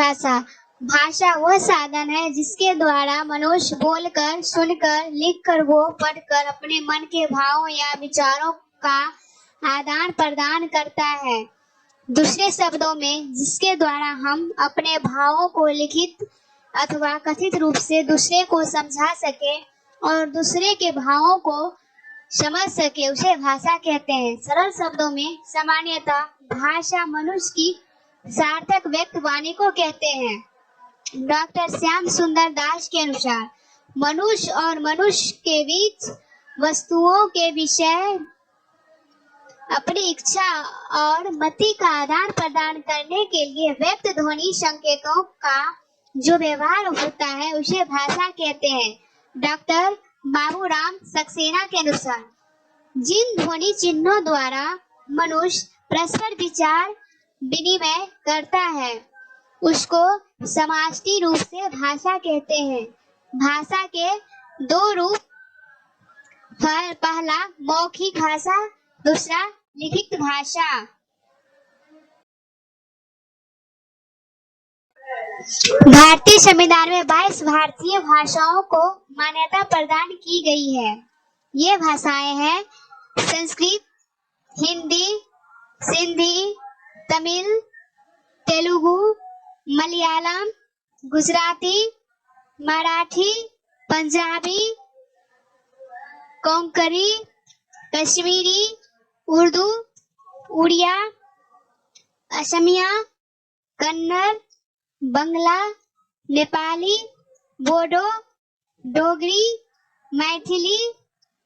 भाषा। भाषा वह साधन है जिसके द्वारा मनुष्य बोलकर, सुनकर, लिखकर व पढ़कर अपने मन के भावों या विचारों का आदान प्रदान करता है। दूसरे शब्दों में, जिसके द्वारा हम अपने भावों को लिखित अथवा कथित रूप से दूसरे को समझा सके और दूसरे के भावों को समझ सके, उसे भाषा कहते हैं। सरल शब्दों में सामान्यतः भाषा मनुष्य की सार्थक व्यक्त वाणी को कहते हैं। डॉक्टर श्याम सुंदर दास के अनुसार मनुष्य और मनुष्य के बीच वस्तुओं के विषय अपनी इच्छा और मति का आदान प्रदान करने के लिए व्यक्त ध्वनि संकेतों का जो व्यवहार होता है उसे भाषा कहते हैं। डॉक्टर बाबूराम सक्सेना के अनुसार जिन ध्वनि चिन्हों द्वारा मनुष्य परस्पर विचार विनिमय करता है उसको समष्टि रूप से भाषा कहते हैं। भाषा के दो रूप, पहला मौखिक भाषा, दूसरा लिखित भाषा। भारतीय संविधान में 22 भारतीय भाषाओं को मान्यता प्रदान की गई है। ये भाषाएं हैं संस्कृत, हिंदी, सिंधी, तमिल, तेलुगु, मलयालम, गुजराती, मराठी, पंजाबी, कोंकणी, कश्मीरी, उर्दू, उड़िया, असमिया, कन्नड़, बंगला, नेपाली, बोडो, डोगरी, मैथिली,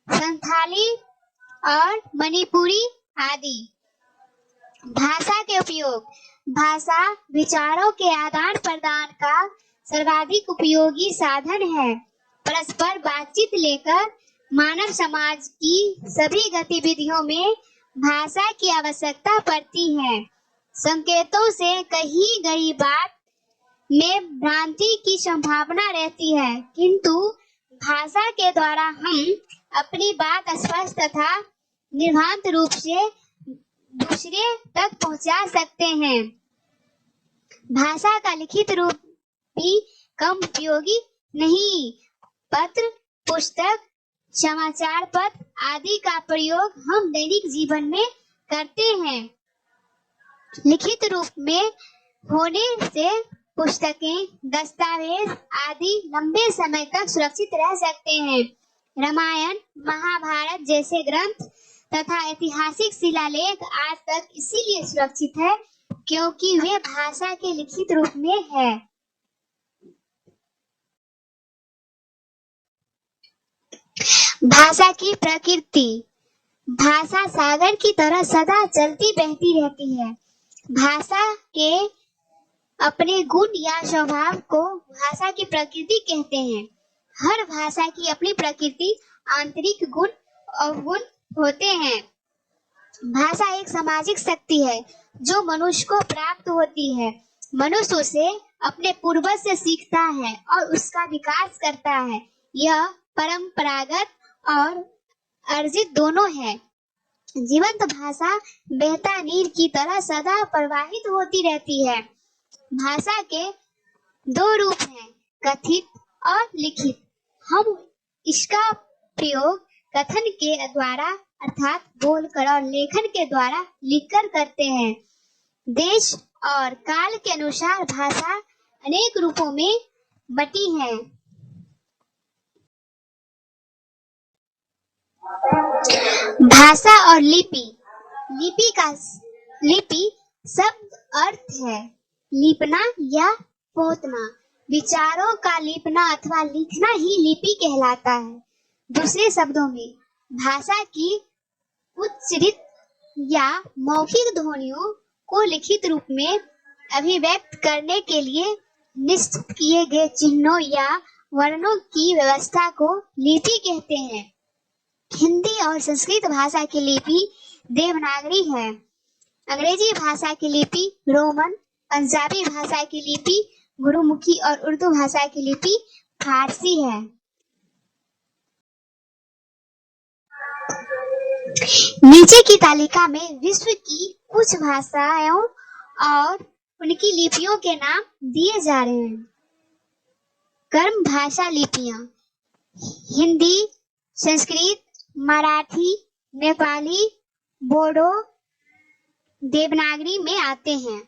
संथाली और मणिपुरी आदि। भाषा के उपयोग। भाषा विचारों के आदान प्रदान का सर्वाधिक उपयोगी साधन है। परस्पर बातचीत लेकर मानव समाज की सभी गतिविधियों में भाषा की आवश्यकता पड़ती है। संकेतों से कही गई बात में भ्रांति की संभावना रहती है, किंतु भाषा के द्वारा हम अपनी बात स्पष्ट तथा निर्भ्रांत रूप से दूसरे तक पहुंचा सकते हैं। भाषा का लिखित रूप भी कम उपयोगी नहीं। पत्र, पुस्तक, समाचार पत्र आदि का प्रयोग हम दैनिक जीवन में करते हैं। लिखित रूप में होने से पुस्तकें, दस्तावेज आदि लंबे समय तक सुरक्षित रह सकते हैं। रामायण, महाभारत जैसे ग्रंथ तथा ऐतिहासिक शिलालेख आज तक इसीलिए सुरक्षित है क्योंकि वे भाषा के लिखित रूप में है। भाषा की प्रकृति। भाषा सागर की तरह सदा चलती बहती रहती है। भाषा के अपने गुण या स्वभाव को भाषा की प्रकृति कहते हैं। हर भाषा की अपनी प्रकृति, आंतरिक गुण, अवगुण होते हैं। भाषा एक सामाजिक शक्ति है जो मनुष्य को प्राप्त होती है। मनुष्य उसे अपने पूर्वज से सीखता है और उसका विकास करता है। यह परंपरागत और अर्जित दोनों है। जीवंत भाषा बहता नीर की तरह सदा प्रवाहित होती रहती है। भाषा के दो रूप हैं, कथित और लिखित। हम इसका प्रयोग कथन के द्वारा अर्थात बोलकर और लेखन के द्वारा लिखकर करते हैं। देश और काल के अनुसार भाषा अनेक रूपों में बटी है। भाषा और लिपि। लिपि शब्द अर्थ है लिपना या पोतना। विचारों का लिपना अथवा लिखना ही लिपि कहलाता है। दूसरे शब्दों में, भाषा की उच्चरित या मौखिक ध्वनियों को लिखित रूप में अभिव्यक्त करने के लिए निश्चित किए गए चिन्हों या वर्णों की व्यवस्था को लिपि कहते हैं। हिंदी और संस्कृत भाषा की लिपि देवनागरी है। अंग्रेजी भाषा की लिपि रोमन, पंजाबी भाषा की लिपि गुरुमुखी और उर्दू भाषा की लिपि फारसी है। नीचे की तालिका में विश्व की कुछ भाषाओं और उनकी लिपियों के नाम दिए जा रहे हैं। कर्म भाषा लिपियां हिंदी, संस्कृत, मराठी, नेपाली, बोडो, देवनागरी में आते हैं।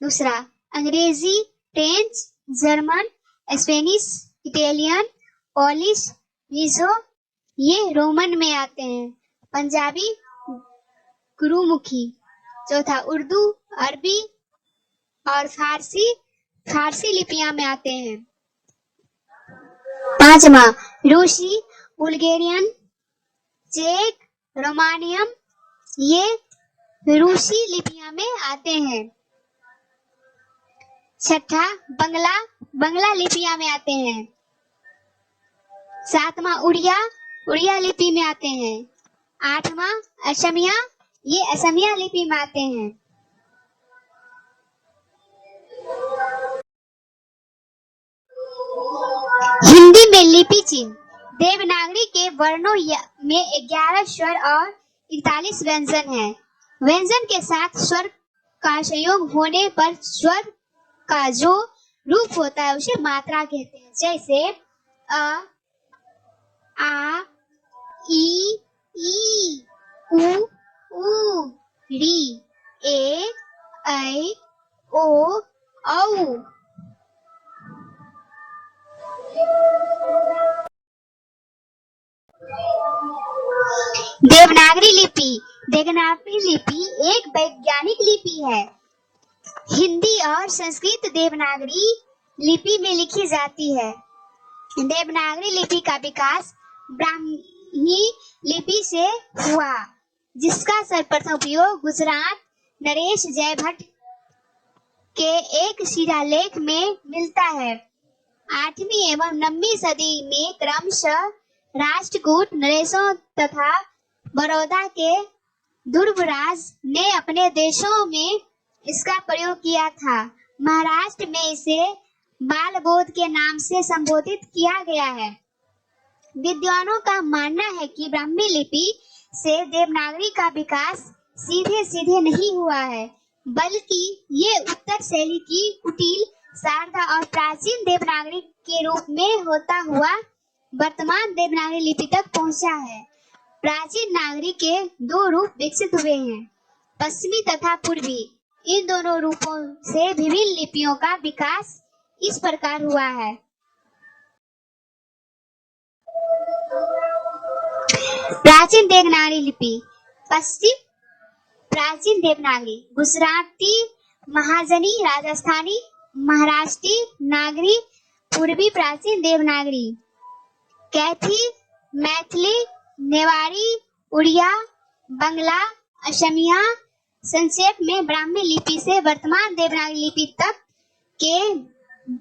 दूसरा, अंग्रेजी, French, German, Spanish, Italian, Polish, Mizo ये रोमन में आते हैं। पंजाबी, गुरुमुखी। चौथा, उर्दू, अरबी और फारसी लिपियां में आते हैं। पांचवा, रूसी, बुल्गारियन, चेक, रोमानियम ये रूसी लिपियां में आते हैं। छठा, बंगला लिपियां में आते हैं। सातवां, उड़िया लिपि में आते हैं। आठवां, असमिया ये असमिया लिपि में आते हैं। हिंदी में लिपि चिन्ह देवनागरी के वर्णों में 11 स्वर और 41 व्यंजन है। व्यंजन के साथ स्वर का संयोग होने पर स्वर का जो रूप होता है उसे मात्रा कहते हैं। जैसे अ, आ, ई, उ, री, ए, ऐ, ओ, औ। देवनागरी लिपि एक वैज्ञानिक लिपि है। हिंदी और संस्कृत देवनागरी लिपि में लिखी जाती है। देवनागरी लिपि का विकास ब्राह्मी लिपि से हुआ, जिसका सर्वप्रथम उपयोग गुजरात नरेश जयभट्ट के एक शिलालेख में मिलता है। 8वीं एवं 9वीं सदी में क्रमशः राष्ट्रकूट नरेशों तथा बड़ौदा के दुर्गराज ने अपने देशों में इसका प्रयोग किया था। महाराष्ट्र में इसे बालबोध के नाम से संबोधित किया गया है। विद्वानों का मानना है कि ब्राह्मी लिपि से देवनागरी का विकास सीधे नहीं हुआ है, बल्कि ये उत्तर शैली की कुटिल, शारदा और प्राचीन देवनागरी के रूप में होता हुआ वर्तमान देवनागरी लिपि तक पहुंचा है। प्राचीन नागरी के 2 रूप विकसित हुए हैं, पश्चिमी तथा पूर्वी। इन दोनों रूपों से विभिन्न लिपियों का विकास इस प्रकार हुआ है। प्राचीन देवनागरी लिपि। पश्चिम प्राचीन देवनागरी गुजराती, महाजनी, राजस्थानी, महाराष्ट्री नागरी। पूर्वी प्राचीन देवनागरी कैथी, मैथिली, नेवारी, उड़िया, बंगला, असमिया। संक्षेप में ब्राह्मी लिपि से वर्तमान देवनागरी लिपि तक के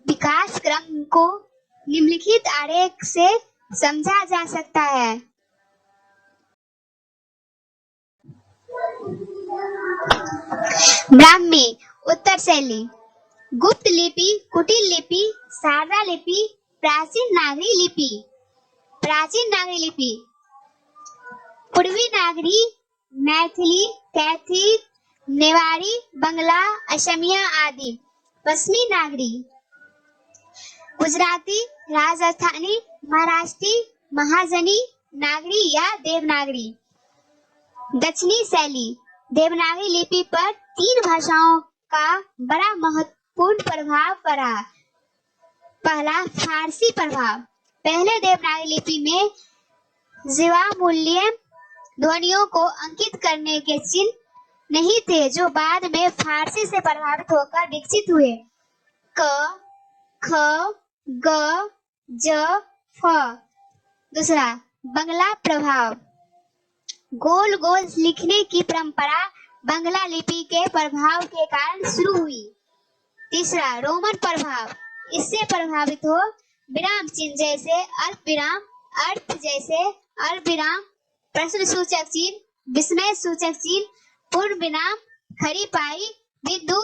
विकास क्रम को निम्नलिखित आरेख से समझा जा सकता है। ब्राह्मी उत्तर शैली, गुप्त लिपि, कुटिल लिपि, शारदा लिपि, प्राचीन नागरी लिपि। प्राचीन नागरी लिपि पूर्वी नागरी मैथिली, कैथी, नेवारी, बंगला, असमिया आदि। पश्चिमी नागरी गुजराती, राजस्थानी, महाराष्ट्री, महाजनी नागरी या देवनागरी। दक्षिणी शैली देवनागरी लिपि पर 3 भाषाओं का बड़ा महत्वपूर्ण प्रभाव पड़ा। पहला, फारसी प्रभाव। पहले देवनागरी लिपि में जीवामूल्य ध्वनियों को अंकित करने के चिन्ह नहीं थे, जो बाद में फारसी से प्रभावित होकर विकसित हुए। क, ख, ग, ज, फ। दूसरा, बंगला प्रभाव। गोल गोल लिखने की परंपरा बंगला लिपि के प्रभाव के कारण शुरू हुई। तीसरा, रोमन प्रभाव। इससे प्रभावित हो विराम चिन्ह जैसे अल्प विराम, अर्थ जैसे अल्प विराम, प्रश्न सूचक चिन्ह, विस्मय सूचक चिन्ह, पूर्ण विराम, खड़ी पाई, बिंदु।